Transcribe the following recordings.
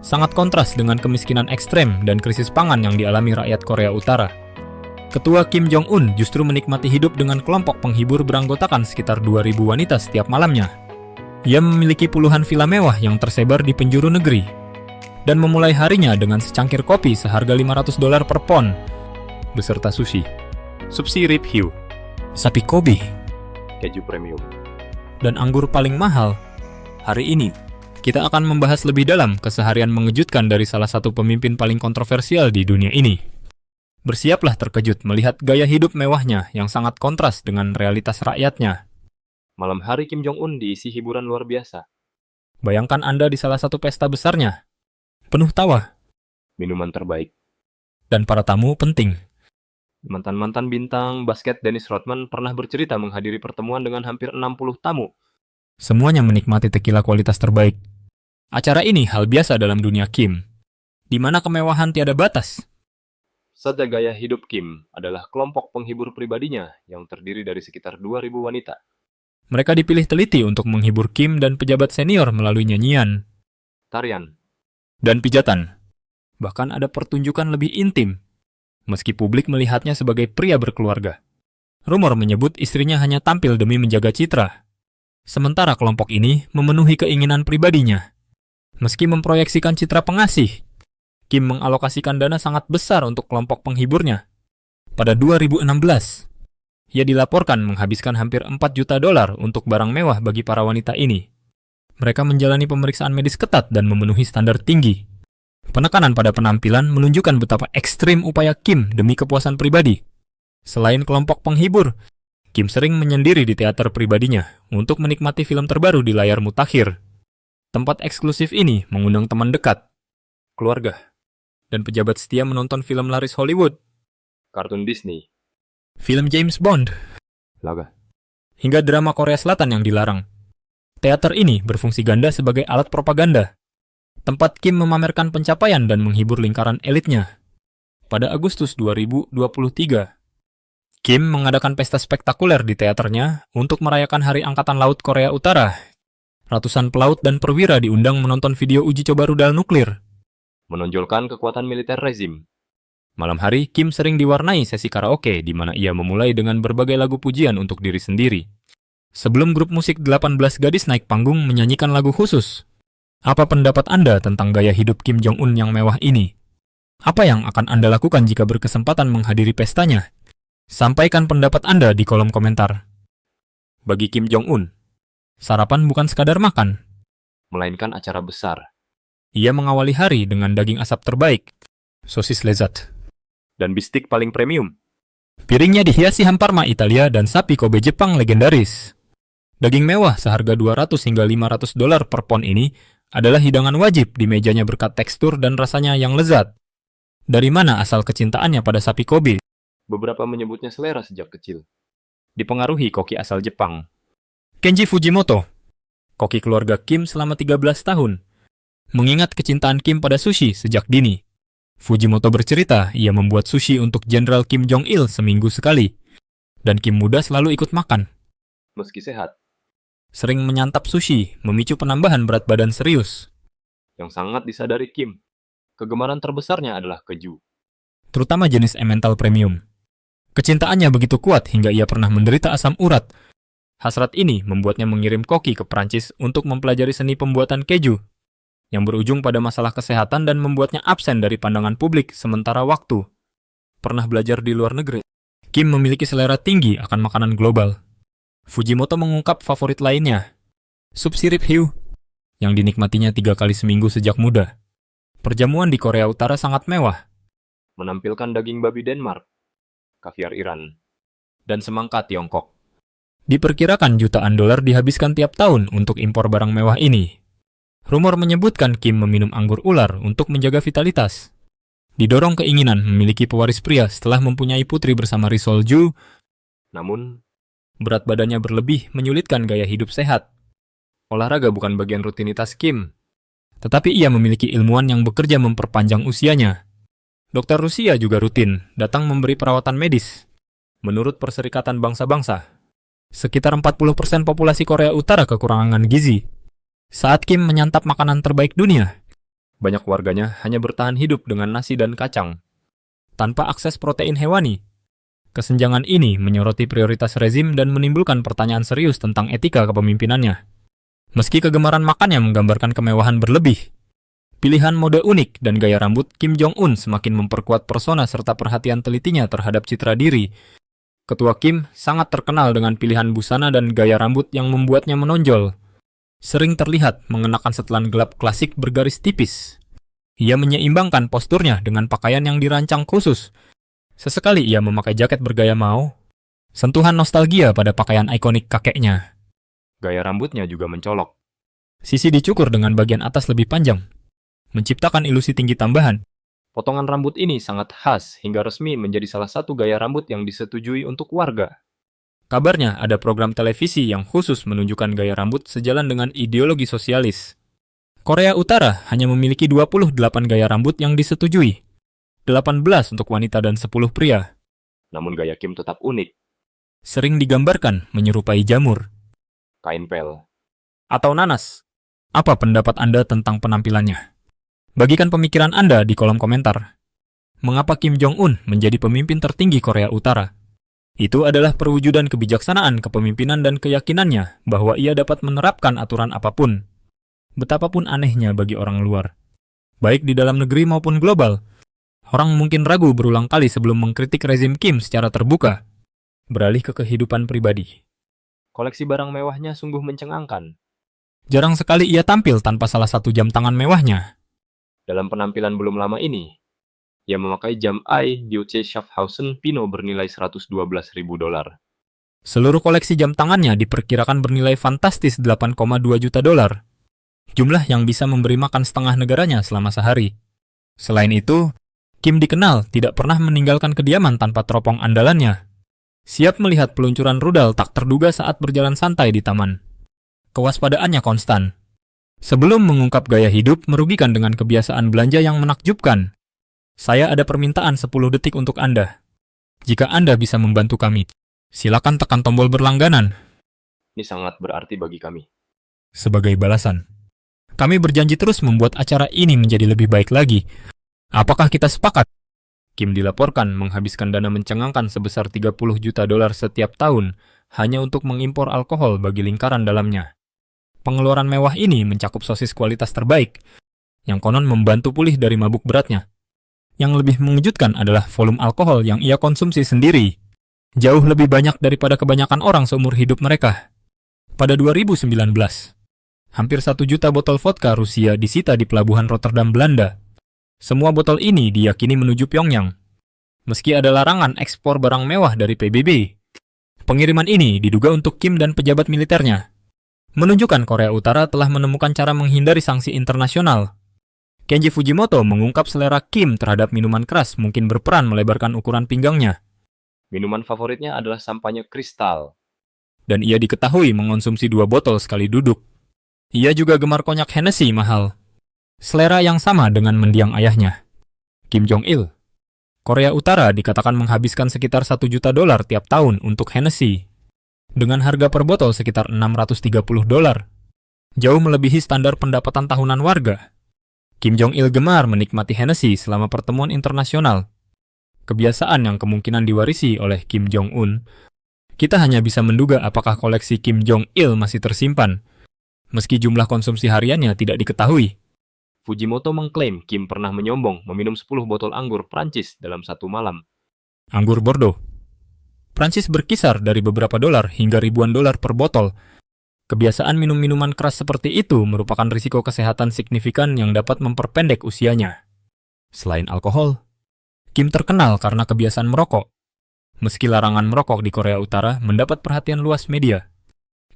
sangat kontras dengan kemiskinan ekstrem dan krisis pangan yang dialami rakyat Korea Utara. Ketua Kim Jong-un justru menikmati hidup dengan kelompok penghibur beranggotakan sekitar 2.000 wanita setiap malamnya. Ia memiliki puluhan villa mewah yang tersebar di penjuru negeri, dan memulai harinya dengan secangkir kopi seharga $500 per pon, beserta sushi, supsi rib hiu, sapi Kobe, keju premium, dan anggur paling mahal. Hari ini, kita akan membahas lebih dalam keseharian mengejutkan dari salah satu pemimpin paling kontroversial di dunia ini. Bersiaplah terkejut melihat gaya hidup mewahnya yang sangat kontras dengan realitas rakyatnya. Malam hari Kim Jong-un diisi hiburan luar biasa. Bayangkan Anda di salah satu pesta besarnya, penuh tawa, Minuman terbaik. dan para tamu penting. Mantan-mantan bintang basket Dennis Rodman pernah bercerita menghadiri pertemuan dengan hampir 60 tamu. Semuanya menikmati tequila kualitas terbaik. Acara ini hal biasa dalam dunia Kim, di mana kemewahan tiada batas. Saja gaya hidup Kim adalah kelompok penghibur pribadinya yang terdiri dari sekitar 2.000 wanita. Mereka dipilih teliti untuk menghibur Kim dan pejabat senior melalui nyanyian, Tarian, dan pijatan. Bahkan ada pertunjukan lebih intim, meski publik melihatnya sebagai pria berkeluarga. Rumor menyebut istrinya hanya tampil demi menjaga citra. Sementara kelompok ini memenuhi keinginan pribadinya. Meski memproyeksikan citra pengasih, Kim mengalokasikan dana sangat besar untuk kelompok penghiburnya. Pada 2016, ia dilaporkan menghabiskan hampir $4 juta untuk barang mewah bagi para wanita ini. Mereka menjalani pemeriksaan medis ketat dan memenuhi standar tinggi. Penekanan pada penampilan menunjukkan betapa ekstrim upaya Kim demi kepuasan pribadi. Selain kelompok penghibur, Kim sering menyendiri di teater pribadinya untuk menikmati film terbaru di layar mutakhir. Tempat eksklusif ini mengundang teman dekat, keluarga, dan pejabat setia menonton film laris Hollywood, kartun Disney, film James Bond, laga, hingga drama Korea Selatan yang dilarang. Teater ini berfungsi ganda sebagai alat propaganda, tempat Kim memamerkan pencapaian dan menghibur lingkaran elitnya. Pada Agustus 2023, Kim mengadakan pesta spektakuler di teaternya untuk merayakan Hari Angkatan Laut Korea Utara. Ratusan pelaut dan perwira diundang menonton video uji coba rudal nuklir. menonjolkan kekuatan militer rezim. Malam hari, Kim sering diwarnai sesi karaoke di mana ia memulai dengan berbagai lagu pujian untuk diri sendiri. Sebelum grup musik 18 gadis naik panggung menyanyikan lagu khusus. Apa pendapat Anda tentang gaya hidup Kim Jong-un yang mewah ini? Apa yang akan Anda lakukan jika berkesempatan menghadiri pestanya? Sampaikan pendapat Anda di kolom komentar. Bagi Kim Jong-un, sarapan bukan sekadar makan. Melainkan acara besar. Ia mengawali hari dengan daging asap terbaik, sosis lezat, Dan bistik paling premium. piringnya dihiasi ham parma Italia dan sapi Kobe Jepang legendaris. Daging mewah seharga $200 hingga $500 per pon ini adalah hidangan wajib di mejanya berkat tekstur dan rasanya yang lezat. Dari mana asal kecintaannya pada sapi Kobe? Beberapa menyebutnya selera sejak kecil. Dipengaruhi koki asal Jepang. Kenji Fujimoto, koki keluarga Kim selama 13 tahun, mengingat kecintaan Kim pada sushi sejak dini. Fujimoto bercerita ia membuat sushi untuk Jenderal Kim Jong-il seminggu sekali, dan Kim muda selalu ikut makan. Meski sehat, Sering menyantap sushi, memicu penambahan berat badan serius, yang sangat disadari Kim, kegemaran terbesarnya adalah keju. terutama jenis Emmental Premium. Kecintaannya begitu kuat hingga ia pernah menderita asam urat. Hasrat ini membuatnya mengirim koki ke Prancis untuk mempelajari seni pembuatan keju, yang berujung pada masalah kesehatan dan membuatnya absen dari pandangan publik sementara waktu. Pernah belajar di luar negeri, Kim memiliki selera tinggi akan makanan global. Fujimoto mengungkap favorit lainnya, sup sirip hiu, yang dinikmatinya 3 kali seminggu sejak muda. Perjamuan di Korea Utara sangat mewah, Menampilkan daging babi Denmark, kaviar Iran, dan semangka Tiongkok. diperkirakan jutaan dolar dihabiskan tiap tahun untuk impor barang mewah ini. Rumor menyebutkan Kim meminum anggur ular untuk menjaga vitalitas. Didorong keinginan memiliki pewaris pria setelah mempunyai putri bersama Ri Sol-ju, Namun, berat badannya berlebih menyulitkan gaya hidup sehat. Olahraga bukan bagian rutinitas Kim, tetapi ia memiliki ilmuwan yang bekerja memperpanjang usianya. Dokter Rusia juga rutin datang memberi perawatan medis. Menurut Perserikatan Bangsa-Bangsa, sekitar 40% populasi Korea Utara kekurangan gizi. Saat Kim menyantap makanan terbaik dunia, Banyak warganya hanya bertahan hidup dengan nasi dan kacang, tanpa akses protein hewani. Kesenjangan ini menyoroti prioritas rezim dan menimbulkan pertanyaan serius tentang etika kepemimpinannya. Meski kegemaran makannya menggambarkan kemewahan berlebih, pilihan mode unik dan gaya rambut Kim Jong-un semakin memperkuat persona serta perhatian telitinya terhadap citra diri. Ketua Kim sangat terkenal dengan pilihan busana dan gaya rambut yang membuatnya menonjol. Sering terlihat mengenakan setelan gelap klasik bergaris tipis. Ia menyeimbangkan posturnya dengan pakaian yang dirancang khusus. Sesekali ia memakai jaket bergaya Mao. Sentuhan nostalgia pada pakaian ikonik kakeknya. Gaya rambutnya juga mencolok. Sisi dicukur dengan bagian atas lebih panjang, menciptakan ilusi tinggi tambahan. Potongan rambut ini sangat khas hingga resmi menjadi salah satu gaya rambut yang disetujui untuk warga. Kabarnya ada program televisi yang khusus menunjukkan gaya rambut sejalan dengan ideologi sosialis. Korea Utara hanya memiliki 28 gaya rambut yang disetujui. 18 untuk wanita dan 10 pria. Namun gaya Kim tetap unik. Sering digambarkan menyerupai jamur Kain pel. atau nanas. Apa pendapat Anda tentang penampilannya? Bagikan pemikiran Anda di kolom komentar. Mengapa Kim Jong-un menjadi pemimpin tertinggi Korea Utara? Itu adalah perwujudan kebijaksanaan kepemimpinan dan keyakinannya bahwa ia dapat menerapkan aturan apapun. Betapapun anehnya bagi orang luar. Baik di dalam negeri maupun global. Orang mungkin ragu berulang kali sebelum mengkritik rezim Kim secara terbuka. Beralih ke kehidupan pribadi. Koleksi barang mewahnya sungguh mencengangkan. Jarang sekali ia tampil tanpa salah satu jam tangan mewahnya. Dalam penampilan belum lama ini, ia memakai jam Ai Deutsche Schaffhausen Pino bernilai $112.000. Seluruh koleksi jam tangannya diperkirakan bernilai fantastis $8,2 juta. Jumlah yang bisa memberi makan setengah negaranya selama sehari. Selain itu, Kim dikenal tidak pernah meninggalkan kediaman tanpa teropong andalannya. Siap melihat peluncuran rudal tak terduga saat berjalan santai di taman. Kewaspadaannya konstan. Sebelum mengungkap gaya hidup merugikan dengan kebiasaan belanja yang menakjubkan, saya ada permintaan 10 detik untuk Anda. Jika Anda bisa membantu kami, silakan tekan tombol berlangganan. Ini sangat berarti bagi kami. Sebagai balasan, kami berjanji terus membuat acara ini menjadi lebih baik lagi. Apakah kita sepakat? Kim dilaporkan menghabiskan dana mencengangkan sebesar $30 juta setiap tahun hanya untuk mengimpor alkohol bagi lingkaran dalamnya. Pengeluaran mewah ini mencakup sosis kualitas terbaik, yang konon membantu pulih dari mabuk beratnya. Yang lebih mengejutkan adalah volume alkohol yang ia konsumsi sendiri. Jauh lebih banyak daripada kebanyakan orang seumur hidup mereka. Pada 2019, hampir 1 juta botol vodka Rusia disita di pelabuhan Rotterdam, Belanda. Semua botol ini diyakini menuju Pyongyang. Meski ada larangan ekspor barang mewah dari PBB, pengiriman ini diduga untuk Kim dan pejabat militernya. Menunjukkan Korea Utara telah menemukan cara menghindari sanksi internasional. Kenji Fujimoto mengungkap selera Kim terhadap minuman keras mungkin berperan melebarkan ukuran pinggangnya. Minuman favoritnya adalah sampanye kristal. Dan ia diketahui mengonsumsi 2 botol sekali duduk. Ia juga gemar konyak Hennessy mahal. Selera yang sama dengan mendiang ayahnya, Kim Jong-il. Korea Utara dikatakan menghabiskan sekitar $1 juta tiap tahun untuk Hennessy, dengan harga per botol sekitar $630. Jauh melebihi standar pendapatan tahunan warga. Kim Jong-il gemar menikmati Hennessy selama pertemuan internasional. Kebiasaan yang kemungkinan diwarisi oleh Kim Jong-un. Kita hanya bisa menduga apakah koleksi Kim Jong-il masih tersimpan, meski jumlah konsumsi hariannya tidak diketahui. Fujimoto mengklaim Kim pernah menyombong meminum 10 botol anggur Prancis dalam satu malam. Anggur Bordeaux Prancis berkisar dari beberapa dolar hingga ribuan dolar per botol. Kebiasaan minum minuman keras seperti itu merupakan risiko kesehatan signifikan yang dapat memperpendek usianya. Selain alkohol, Kim terkenal karena kebiasaan merokok. Meski larangan merokok di Korea Utara mendapat perhatian luas media,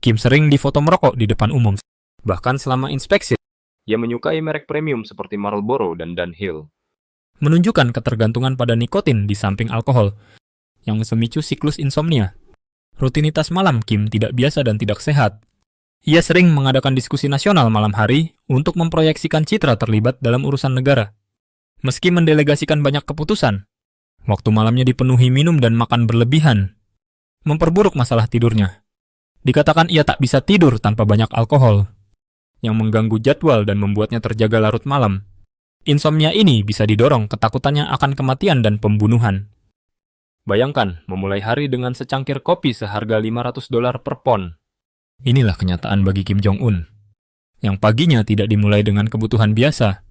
Kim sering difoto merokok di depan umum. Bahkan selama inspeksi, ia menyukai merek premium seperti Marlboro dan Dunhill. Menunjukkan ketergantungan pada nikotin di samping alkohol, yang memicu siklus insomnia. Rutinitas malam Kim tidak biasa dan tidak sehat. Ia sering mengadakan diskusi nasional malam hari untuk memproyeksikan citra terlibat dalam urusan negara. Meski mendelegasikan banyak keputusan, waktu malamnya dipenuhi minum dan makan berlebihan, memperburuk masalah tidurnya. Dikatakan ia tak bisa tidur tanpa banyak alkohol, yang mengganggu jadwal dan membuatnya terjaga larut malam. Insomnia ini bisa didorong ketakutannya akan kematian dan pembunuhan. Bayangkan memulai hari dengan secangkir kopi seharga $500 per pon. Inilah kenyataan bagi Kim Jong-un, yang paginya tidak dimulai dengan kebutuhan biasa.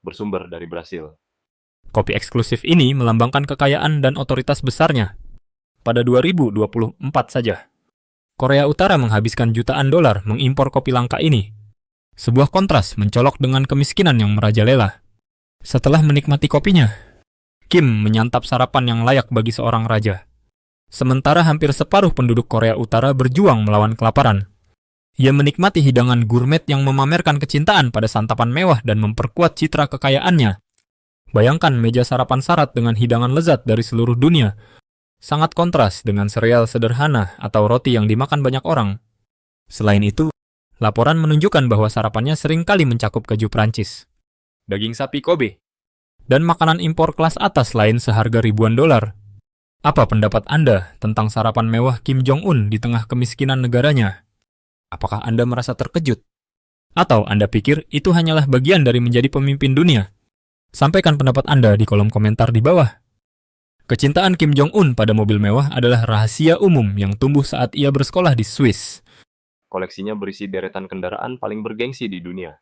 Bersumber dari Brasil. Kopi eksklusif ini melambangkan kekayaan dan otoritas besarnya. Pada 2024 saja, Korea Utara menghabiskan jutaan dolar mengimpor kopi langka ini. Sebuah kontras mencolok dengan kemiskinan yang merajalela. Setelah menikmati kopinya, Kim menyantap sarapan yang layak bagi seorang raja. Sementara hampir separuh penduduk Korea Utara berjuang melawan kelaparan. Ia menikmati hidangan gourmet yang memamerkan kecintaan pada santapan mewah dan memperkuat citra kekayaannya. Bayangkan meja sarapan syarat dengan hidangan lezat dari seluruh dunia. Sangat kontras dengan sereal sederhana atau roti yang dimakan banyak orang. Selain itu, laporan menunjukkan bahwa sarapannya seringkali mencakup keju Prancis, daging sapi Kobe, dan makanan impor kelas atas lain seharga ribuan dolar. Apa pendapat Anda tentang sarapan mewah Kim Jong-un di tengah kemiskinan negaranya? Apakah Anda merasa terkejut? Atau Anda pikir itu hanyalah bagian dari menjadi pemimpin dunia? Sampaikan pendapat Anda di kolom komentar di bawah. Kecintaan Kim Jong-un pada mobil mewah adalah rahasia umum yang tumbuh saat ia bersekolah di Swiss. Koleksinya berisi deretan kendaraan paling bergengsi di dunia,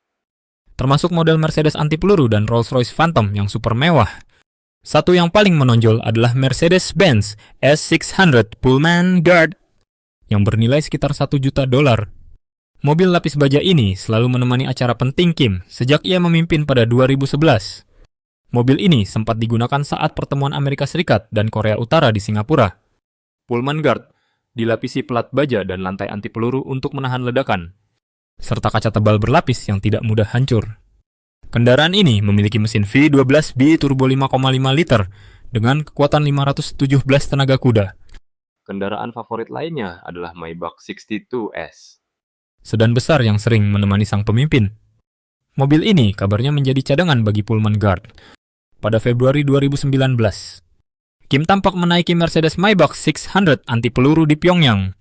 termasuk model Mercedes anti peluru dan Rolls-Royce Phantom yang super mewah. Satu yang paling menonjol adalah Mercedes-Benz S600 Pullman Guard yang bernilai sekitar $1 juta. Mobil lapis baja ini selalu menemani acara penting Kim sejak ia memimpin pada 2011. Mobil ini sempat digunakan saat pertemuan Amerika Serikat dan Korea Utara di Singapura. Pullman Guard dilapisi pelat baja dan lantai anti peluru untuk menahan ledakan, serta kaca tebal berlapis yang tidak mudah hancur. Kendaraan ini memiliki mesin V12 bi-turbo 5,5 liter dengan kekuatan 517 tenaga kuda. Kendaraan favorit lainnya adalah Maybach 62S. Sedan besar yang sering menemani sang pemimpin. Mobil ini kabarnya menjadi cadangan bagi Pullman Guard. Pada Februari 2019, Kim tampak menaiki Mercedes Maybach 600 anti peluru di Pyongyang,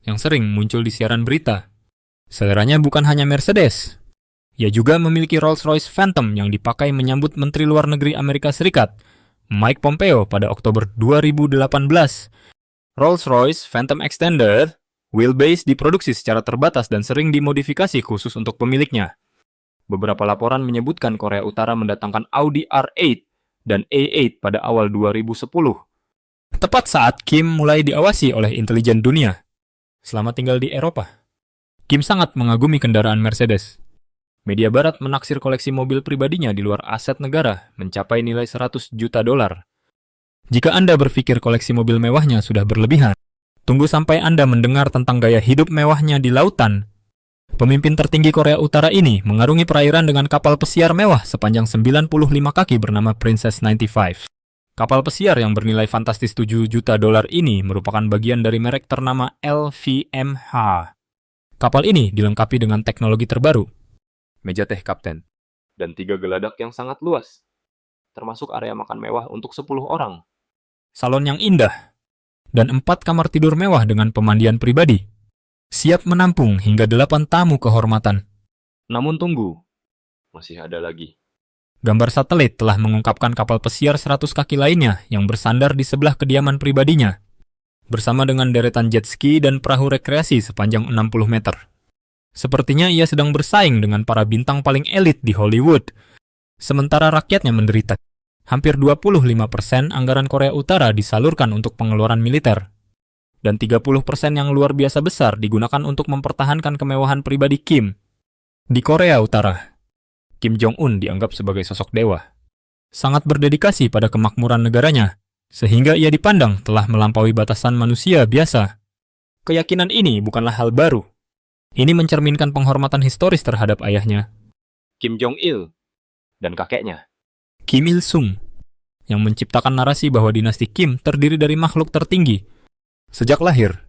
yang sering muncul di siaran berita. Seleranya bukan hanya Mercedes. Ia juga memiliki Rolls-Royce Phantom yang dipakai menyambut Menteri Luar Negeri Amerika Serikat, Mike Pompeo pada Oktober 2018. Rolls-Royce Phantom Extended wheelbase diproduksi secara terbatas dan sering dimodifikasi khusus untuk pemiliknya. Beberapa laporan menyebutkan Korea Utara mendatangkan Audi R8 dan A8 pada awal 2010. Tepat saat Kim mulai diawasi oleh intelijen dunia. Selama tinggal di Eropa, Kim sangat mengagumi kendaraan Mercedes. Media barat menaksir koleksi mobil pribadinya di luar aset negara mencapai nilai $100 juta. Jika Anda berpikir koleksi mobil mewahnya sudah berlebihan, tunggu sampai Anda mendengar tentang gaya hidup mewahnya di lautan. Pemimpin tertinggi Korea Utara ini mengarungi perairan dengan kapal pesiar mewah sepanjang 95 kaki bernama Princess 95. Kapal pesiar yang bernilai fantastis $7 juta ini merupakan bagian dari merek ternama LVMH. Kapal ini dilengkapi dengan teknologi terbaru, meja teh kapten, dan 3 geladak yang sangat luas, termasuk area makan mewah untuk 10 orang, salon yang indah, dan 4 kamar tidur mewah dengan pemandian pribadi. Siap menampung hingga 8 tamu kehormatan. Namun tunggu, masih ada lagi. Gambar satelit telah mengungkapkan kapal pesiar 100 kaki lainnya yang bersandar di sebelah kediaman pribadinya, bersama dengan deretan jet ski dan perahu rekreasi sepanjang 60 meter. Sepertinya ia sedang bersaing dengan para bintang paling elit di Hollywood, sementara rakyatnya menderita. Hampir 25% anggaran Korea Utara disalurkan untuk pengeluaran militer, dan 30% yang luar biasa besar digunakan untuk mempertahankan kemewahan pribadi Kim. Di Korea Utara, Kim Jong-un dianggap sebagai sosok dewa. Sangat berdedikasi pada kemakmuran negaranya, sehingga ia dipandang telah melampaui batasan manusia biasa. Keyakinan ini bukanlah hal baru. Ini mencerminkan penghormatan historis terhadap ayahnya, Kim Jong-il, dan kakeknya, Kim Il-sung, yang menciptakan narasi bahwa dinasti Kim terdiri dari makhluk tertinggi. Sejak lahir,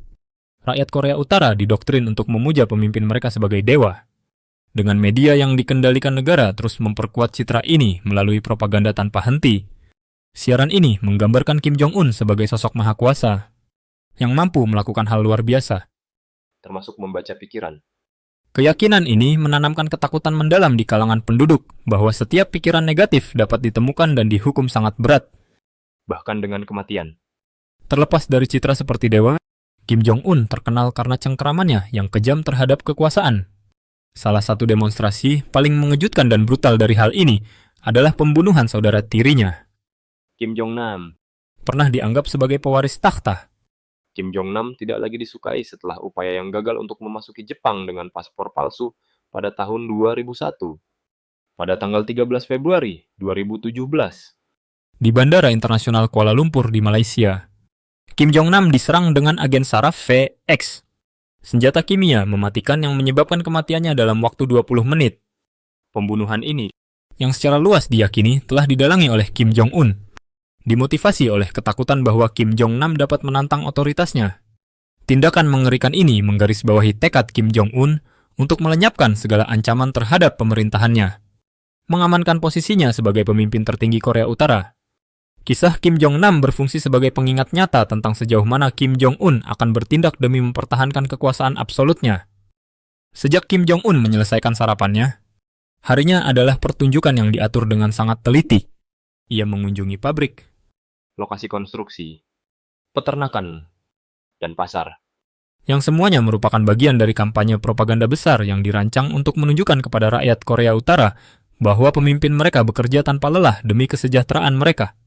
rakyat Korea Utara didoktrin untuk memuja pemimpin mereka sebagai dewa. Dengan media yang dikendalikan negara terus memperkuat citra ini melalui propaganda tanpa henti. Siaran ini menggambarkan Kim Jong-un sebagai sosok maha kuasa yang mampu melakukan hal luar biasa, termasuk membaca pikiran. Keyakinan ini menanamkan ketakutan mendalam di kalangan penduduk bahwa setiap pikiran negatif dapat ditemukan dan dihukum sangat berat, bahkan dengan kematian. Terlepas dari citra seperti dewa, Kim Jong-un terkenal karena cengkeramannya yang kejam terhadap kekuasaan. Salah satu demonstrasi paling mengejutkan dan brutal dari hal ini adalah pembunuhan saudara tirinya. Kim Jong-nam Pernah dianggap sebagai pewaris takhta. Kim Jong-nam tidak lagi disukai setelah upaya yang gagal untuk memasuki Jepang dengan paspor palsu pada tahun 2001. Pada tanggal 13 Februari 2017, Di Bandara Internasional Kuala Lumpur di Malaysia, Kim Jong-nam diserang dengan agen saraf VX, senjata kimia mematikan yang menyebabkan kematiannya dalam waktu 20 menit. Pembunuhan ini, yang secara luas diyakini telah didalangi oleh Kim Jong-un, dimotivasi oleh ketakutan bahwa Kim Jong-nam dapat menantang otoritasnya. Tindakan mengerikan ini menggarisbawahi tekad Kim Jong-un untuk melenyapkan segala ancaman terhadap pemerintahannya, mengamankan posisinya sebagai pemimpin tertinggi Korea Utara. Kisah Kim Jong-nam berfungsi sebagai pengingat nyata tentang sejauh mana Kim Jong-un akan bertindak demi mempertahankan kekuasaan absolutnya. Sejak Kim Jong-un menyelesaikan sarapannya, harinya adalah pertunjukan yang diatur dengan sangat teliti. Ia mengunjungi pabrik, lokasi konstruksi, peternakan, dan pasar. yang semuanya merupakan bagian dari kampanye propaganda besar yang dirancang untuk menunjukkan kepada rakyat Korea Utara bahwa pemimpin mereka bekerja tanpa lelah demi kesejahteraan mereka.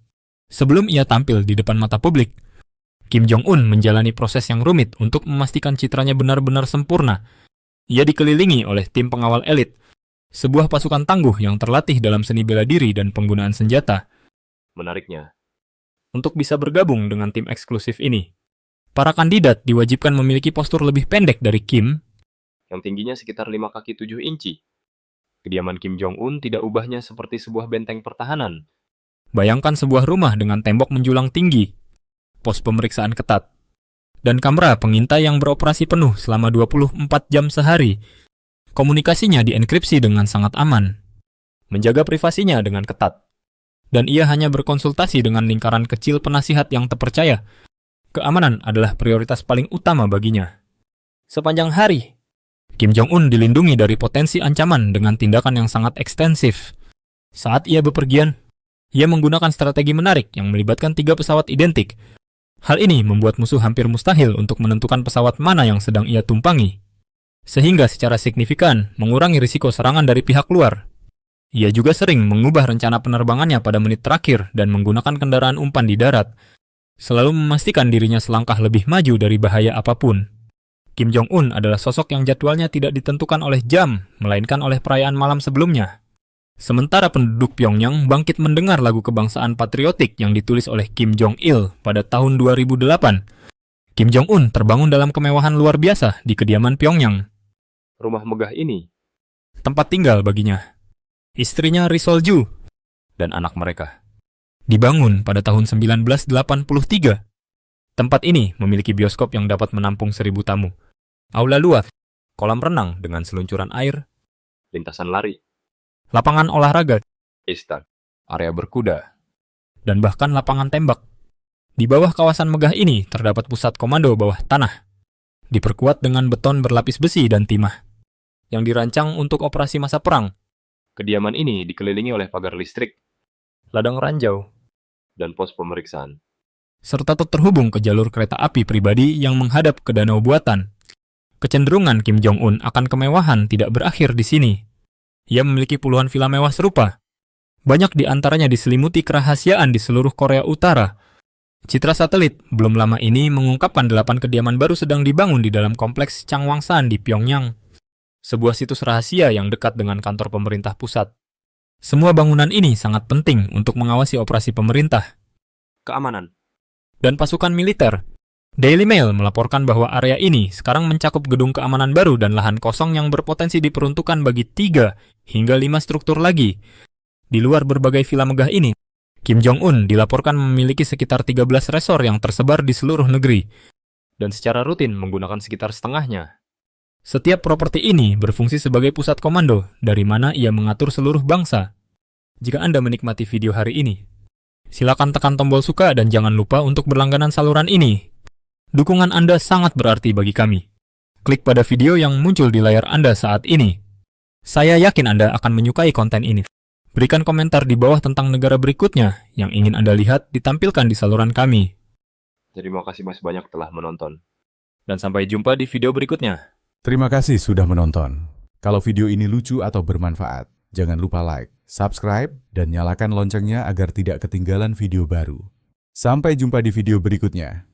Sebelum ia tampil di depan mata publik, Kim Jong-un menjalani proses yang rumit untuk memastikan citranya benar-benar sempurna. Ia dikelilingi oleh tim pengawal elit, sebuah pasukan tangguh yang terlatih dalam seni bela diri dan penggunaan senjata. Menariknya, Untuk bisa bergabung dengan tim eksklusif ini, para kandidat diwajibkan memiliki postur lebih pendek dari Kim, yang tingginya sekitar 5 kaki 7 inci. Kediaman Kim Jong-un tidak ubahnya seperti sebuah benteng pertahanan. Bayangkan sebuah rumah dengan tembok menjulang tinggi, pos pemeriksaan ketat, dan kamera pengintai yang beroperasi penuh selama 24 jam sehari. Komunikasinya dienkripsi dengan sangat aman, menjaga privasinya dengan ketat, dan ia hanya berkonsultasi dengan lingkaran kecil penasihat yang terpercaya. Keamanan adalah prioritas paling utama baginya. Sepanjang hari, Kim Jong-un dilindungi dari potensi ancaman dengan tindakan yang sangat ekstensif. Saat ia bepergian, ia menggunakan strategi menarik yang melibatkan 3 pesawat identik. Hal ini membuat musuh hampir mustahil untuk menentukan pesawat mana yang sedang ia tumpangi, sehingga secara signifikan mengurangi risiko serangan dari pihak luar. Ia juga sering mengubah rencana penerbangannya pada menit terakhir dan menggunakan kendaraan umpan di darat, selalu memastikan dirinya selangkah lebih maju dari bahaya apapun. Kim Jong-un adalah sosok yang jadwalnya tidak ditentukan oleh jam, melainkan oleh perayaan malam sebelumnya. Sementara penduduk Pyongyang bangkit mendengar lagu kebangsaan patriotik yang ditulis oleh Kim Jong-il pada tahun 2008, Kim Jong-un terbangun dalam kemewahan luar biasa di kediaman Pyongyang. Rumah megah ini, Tempat tinggal baginya, istrinya Ri Sol-ju, dan anak mereka. Dibangun pada tahun 1983. Tempat ini memiliki bioskop yang dapat menampung 1.000 tamu, aula luas, kolam renang dengan seluncuran air, lintasan lari, lapangan olahraga, istak, area berkuda, dan bahkan lapangan tembak. Di bawah kawasan megah ini terdapat pusat komando bawah tanah, diperkuat dengan beton berlapis besi dan timah, yang dirancang untuk operasi masa perang. Kediaman ini dikelilingi oleh pagar listrik, Ladang ranjau, dan pos pemeriksaan. serta terhubung ke jalur kereta api pribadi yang menghadap ke danau buatan. Kecenderungan Kim Jong-un akan kemewahan tidak berakhir di sini. Ia memiliki puluhan villa mewah serupa. Banyak di antaranya diselimuti kerahasiaan di seluruh Korea Utara. Citra satelit belum lama ini mengungkapkan 8 kediaman baru sedang dibangun di dalam kompleks Changwangsan di Pyongyang, sebuah situs rahasia yang dekat dengan kantor pemerintah pusat. Semua bangunan ini sangat penting untuk mengawasi operasi pemerintah Keamanan, dan pasukan militer. Daily Mail melaporkan bahwa area ini sekarang mencakup gedung keamanan baru dan lahan kosong yang berpotensi diperuntukkan bagi 3 hingga 5 struktur lagi. Di luar berbagai villa megah ini, Kim Jong-un dilaporkan memiliki sekitar 13 resor yang tersebar di seluruh negeri, dan secara rutin menggunakan sekitar setengahnya. Setiap properti ini berfungsi sebagai pusat komando, dari mana ia mengatur seluruh bangsa. Jika Anda menikmati video hari ini, silakan tekan tombol suka dan jangan lupa untuk berlangganan saluran ini. Dukungan Anda sangat berarti bagi kami. Klik pada video yang muncul di layar Anda saat ini. Saya yakin Anda akan menyukai konten ini. Berikan komentar di bawah tentang negara berikutnya yang ingin Anda lihat ditampilkan di saluran kami. Terima kasih masih banyak telah menonton. Dan sampai jumpa di video berikutnya. Terima kasih sudah menonton. Kalau video ini lucu atau bermanfaat, jangan lupa like, subscribe, dan nyalakan loncengnya agar tidak ketinggalan video baru. Sampai jumpa di video berikutnya.